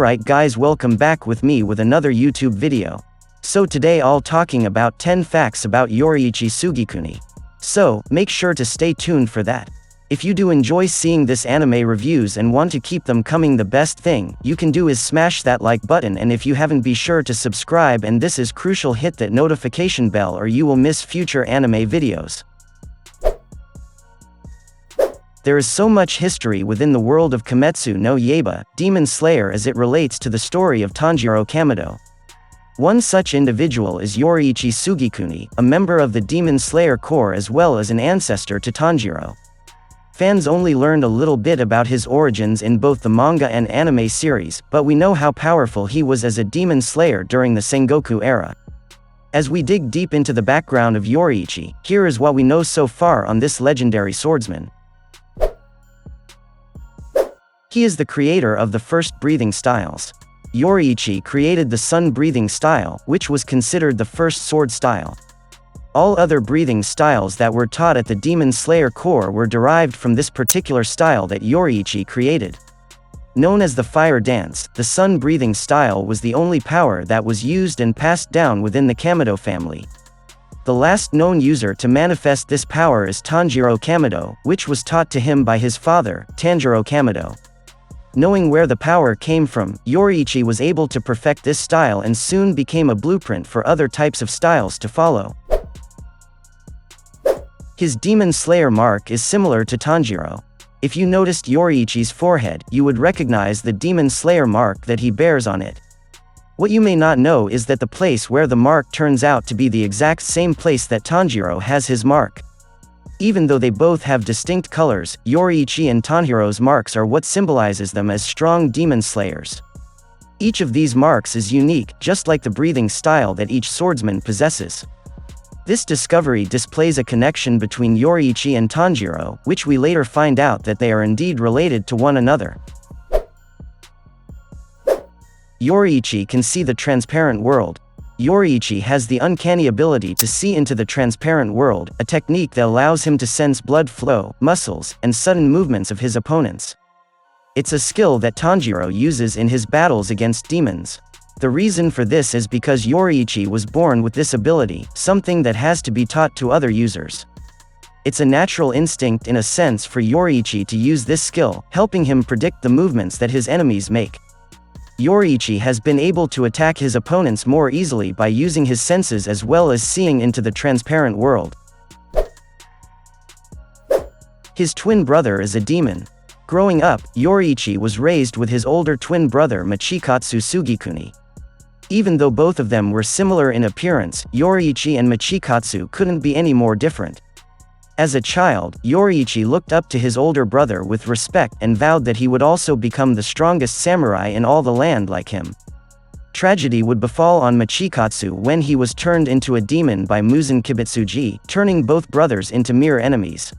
Alright guys, welcome back with me with another YouTube video. So today I'll talking about 10 facts about Yoriichi Tsugikuni. So, make sure to stay tuned for that. If you do enjoy seeing this anime reviews and want to keep them coming, the best thing you can do is smash that like button, and if you haven't, be sure to subscribe, and this is crucial, hit that notification bell or you will miss future anime videos. There is so much history within the world of Kimetsu no Yaiba, Demon Slayer, as it relates to the story of Tanjiro Kamado. One such individual is Yoriichi Tsugikuni, a member of the Demon Slayer Corps as well as an ancestor to Tanjiro. Fans only learned a little bit about his origins in both the manga and anime series, but we know how powerful he was as a demon slayer during the Sengoku era. As we dig deep into the background of Yoriichi, here is what we know so far on this legendary swordsman. He is the creator of the first breathing styles. Yoriichi created the sun breathing style, which was considered the first sword style. All other breathing styles that were taught at the Demon Slayer Corps were derived from this particular style that Yoriichi created. Known as the fire dance, the sun breathing style was the only power that was used and passed down within the Kamado family. The last known user to manifest this power is Tanjiro Kamado, which was taught to him by his father, Tanjiro Kamado. Knowing where the power came from, Yoriichi was able to perfect this style and soon became a blueprint for other types of styles to follow. His Demon Slayer mark is similar to Tanjiro. If you noticed Yoriichi's forehead, you would recognize the Demon Slayer mark that he bears on it. What you may not know is that the place where the mark turns out to be the exact same place that Tanjiro has his mark. Even though they both have distinct colors, Yoriichi and Tanjiro's marks are what symbolizes them as strong demon slayers. Each of these marks is unique, just like the breathing style that each swordsman possesses. This discovery displays a connection between Yoriichi and Tanjiro, which we later find out that they are indeed related to one another. Yoriichi can see the transparent world. Yoriichi has the uncanny ability to see into the transparent world, a technique that allows him to sense blood flow, muscles, and sudden movements of his opponents. It's a skill that Tanjiro uses in his battles against demons. The reason for this is because Yoriichi was born with this ability, something that has to be taught to other users. It's a natural instinct in a sense for Yoriichi to use this skill, helping him predict the movements that his enemies make. Yoriichi has been able to attack his opponents more easily by using his senses as well as seeing into the transparent world. His twin brother is a demon. Growing up, Yoriichi was raised with his older twin brother Michikatsu Tsugikuni. Even though both of them were similar in appearance, Yoriichi and Michikatsu couldn't be any more different. As a child, Yoriichi looked up to his older brother with respect and vowed that he would also become the strongest samurai in all the land like him. Tragedy would befall on Michikatsu when he was turned into a demon by Muzan Kibitsuji, turning both brothers into mere enemies.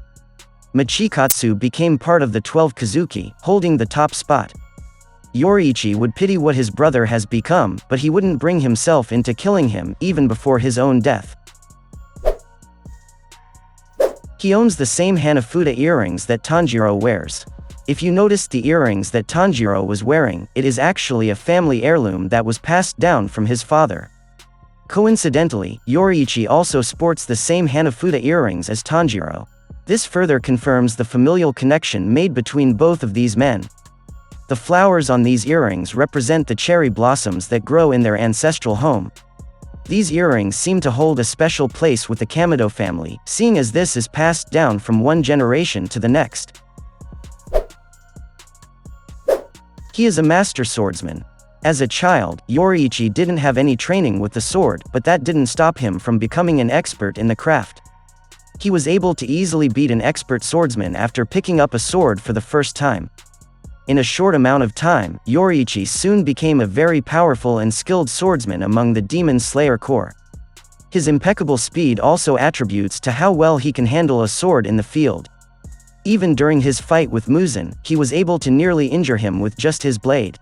Michikatsu became part of the 12 Kazuki, holding the top spot. Yoriichi would pity what his brother has become, but he wouldn't bring himself into killing him, even before his own death. He owns the same Hanafuda earrings that Tanjiro wears. If you noticed the earrings that Tanjiro was wearing, it is actually a family heirloom that was passed down from his father. Coincidentally, Yoriichi also sports the same Hanafuda earrings as Tanjiro. This further confirms the familial connection made between both of these men. The flowers on these earrings represent the cherry blossoms that grow in their ancestral home. These earrings seem to hold a special place with the Kamado family, seeing as this is passed down from one generation to the next. He is a master swordsman. As a child, Yoriichi didn't have any training with the sword, but that didn't stop him from becoming an expert in the craft. He was able to easily beat an expert swordsman after picking up a sword for the first time. In a short amount of time, Yoriichi soon became a very powerful and skilled swordsman among the Demon Slayer Corps. His impeccable speed also attributes to how well he can handle a sword in the field. Even during his fight with Muzan, he was able to nearly injure him with just his blade.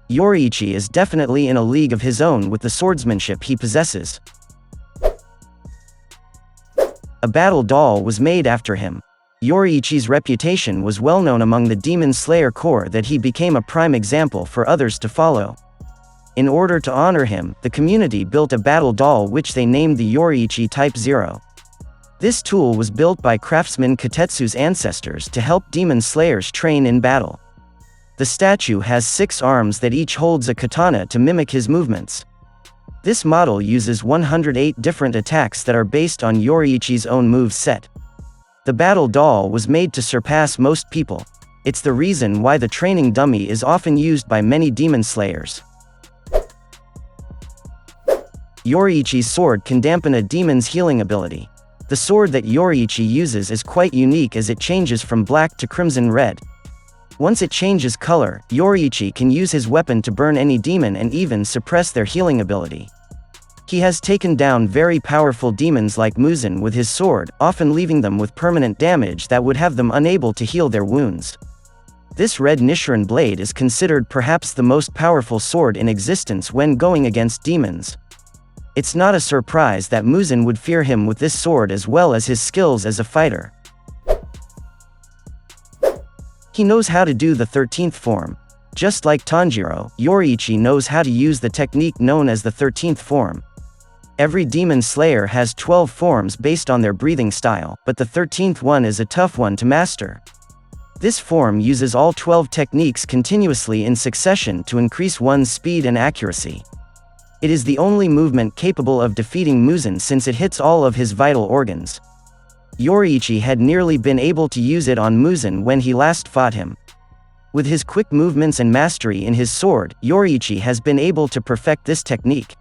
Yoriichi is definitely in a league of his own with the swordsmanship he possesses. A battle doll was made after him. Yoriichi's reputation was well known among the Demon Slayer Corps that he became a prime example for others to follow. In order to honor him, the community built a battle doll which they named the Yoriichi Type 0. This tool was built by craftsman Katetsu's ancestors to help demon slayers train in battle. The statue has 6 arms that each holds a katana to mimic his movements. This model uses 108 different attacks that are based on Yoriichi's own move set. The battle doll was made to surpass most people. It's the reason why the training dummy is often used by many demon slayers. Yoriichi's sword can dampen a demon's healing ability. The sword that Yoriichi uses is quite unique as it changes from black to crimson red. Once it changes color, Yoriichi can use his weapon to burn any demon and even suppress their healing ability. He has taken down very powerful demons like Muzan with his sword, often leaving them with permanent damage that would have them unable to heal their wounds. This red Nichiren blade is considered perhaps the most powerful sword in existence when going against demons. It's not a surprise that Muzan would fear him with this sword as well as his skills as a fighter. He knows how to do the 13th form. Just like Tanjiro, Yoriichi knows how to use the technique known as the 13th form. Every demon slayer has 12 forms based on their breathing style, but the 13th one is a tough one to master. This form uses all 12 techniques continuously in succession to increase one's speed and accuracy. It is the only movement capable of defeating Muzan since it hits all of his vital organs. Yoriichi had nearly been able to use it on Muzan when he last fought him. With his quick movements and mastery in his sword, Yoriichi has been able to perfect this technique.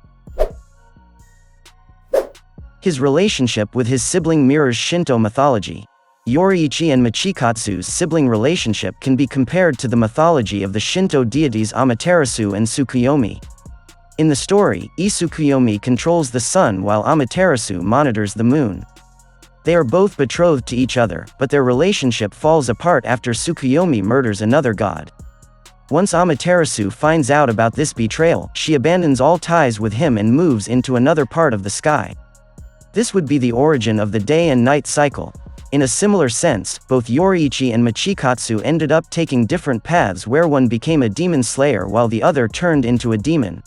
His relationship with his sibling mirrors Shinto mythology. Yoriichi and Michikatsu's sibling relationship can be compared to the mythology of the Shinto deities Amaterasu and Tsukuyomi. In the story, Tsukuyomi controls the sun while Amaterasu monitors the moon. They are both betrothed to each other, but their relationship falls apart after Tsukuyomi murders another god. Once Amaterasu finds out about this betrayal, she abandons all ties with him and moves into another part of the sky. This would be the origin of the day and night cycle. In a similar sense, both Yoriichi and Michikatsu ended up taking different paths where one became a demon slayer while the other turned into a demon.